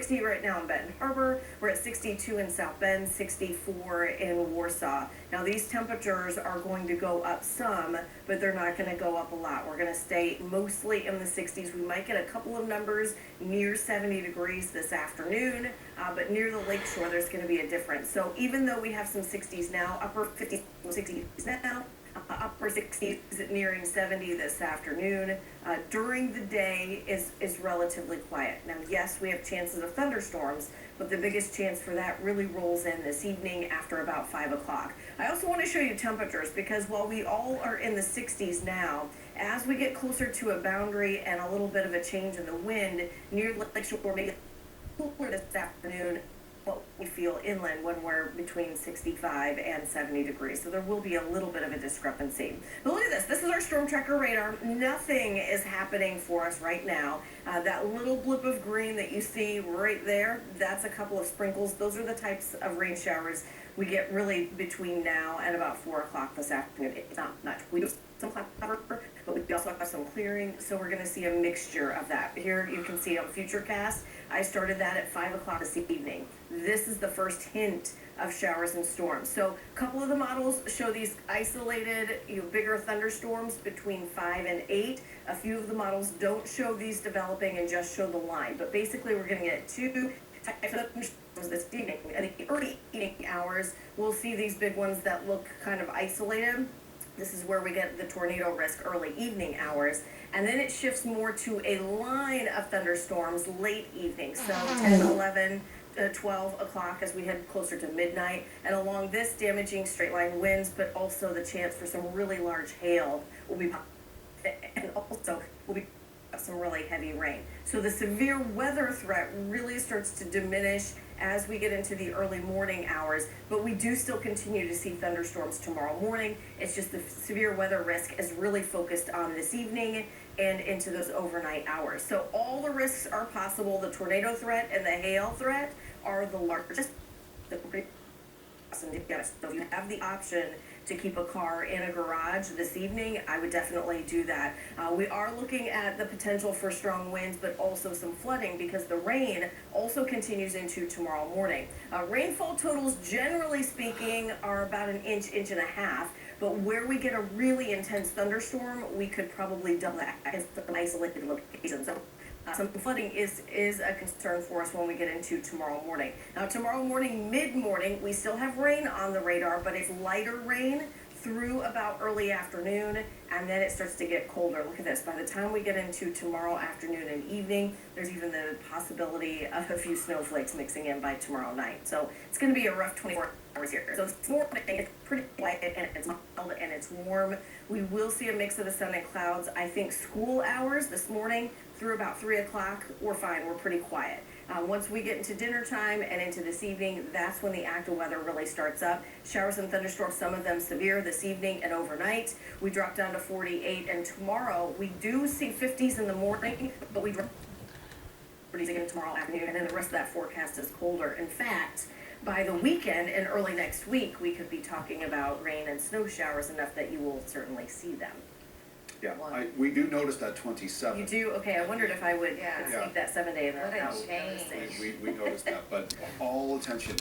60 right now in Benton Harbor. We're at 62 in South Bend, 64 in Warsaw. Now these temperatures are going to go up some, but they're not going to go up a lot. We're going to stay mostly in the 60s. We might get a couple of numbers near 70 degrees this afternoon, but near the lakeshore there's going to be a difference. So even though we have some 60s now, upper 50s, 60s now, upper 60s nearing 70 this afternoon. During the day is relatively quiet. Now, yes, we have chances of thunderstorms, but the biggest chance for that really rolls in this evening after about 5 o'clock. I also want to show you temperatures because while we all are in the 60s now, as we get closer to a boundary and a little bit of a change in the wind near Lakeshore, maybe cooler this afternoon, what we feel inland when we're between 65 and 70 degrees. So there will be a little bit of a discrepancy. But look at this. This is our storm tracker radar. Nothing is happening for us right now. That little blip of green that you see right there, that's a couple of sprinkles. Those are the types of rain showers we get really between now and about 4 o'clock this afternoon. It's not much. We do some cloud cover, but we also have some clearing, so we're going to see a mixture of that. Here you can see on Futurecast, I started that at 5 o'clock this evening. This is the first hint of showers and storms. So a couple of the models show these isolated, bigger thunderstorms between 5 and 8. A few of the models don't show these developing and just show the line. But basically we're going to get two types of thunderstorms this evening. In the early evening hours, we'll see these big ones that look kind of isolated. This is where we get the tornado risk early evening hours. And then it shifts more to a line of thunderstorms late evening. So 10, 11, 12 o'clock as we head closer to midnight. And along this, damaging straight line winds, but also the chance for some really large hail will be, and also will be some really heavy rain. So the severe weather threat really starts to diminish as we get into the early morning hours, but we do still continue to see thunderstorms tomorrow morning. It's just the severe weather risk is really focused on this evening and into those overnight hours. So all the risks are possible. The tornado threat and the hail threat are the largest. So if you have the option to keep a car in a garage this evening, I would definitely do that. We are looking at the potential for strong winds, but also some flooding because the rain also continues into tomorrow morning. Rainfall totals, generally speaking, are about an inch, inch and a half. But where we get a really intense thunderstorm, we could probably double that in some isolated locations. So some flooding is a concern for us when we get into tomorrow morning. Now, tomorrow morning, mid-morning, we still have rain on the radar, but it's lighter rain through about early afternoon, and then it starts to get colder. Look at this. By the time we get into tomorrow afternoon and evening, there's even the possibility of a few snowflakes mixing in by tomorrow night. So it's going to be a rough 24 hours here. So this morning, it's pretty quiet, and it's mild, and it's warm. We will see a mix of the sun and clouds. I think school hours this morning through about 3 o'clock, we're fine. We're pretty quiet. Once we get into dinner time and into this evening, that's when the active weather really starts up. Showers and thunderstorms, some of them severe this evening and overnight. We drop down to 48, and tomorrow we do see 50s in the morning, but we drop 30s again tomorrow afternoon, and then the rest of that forecast is colder. In fact, by the weekend and early next week, we could be talking about rain and snow showers enough that you will certainly see them. Yeah, we do notice that 27. You do? Okay, I wondered if I would Yeah. sneak that 7 day in there. What a change. We noticed that, but all attention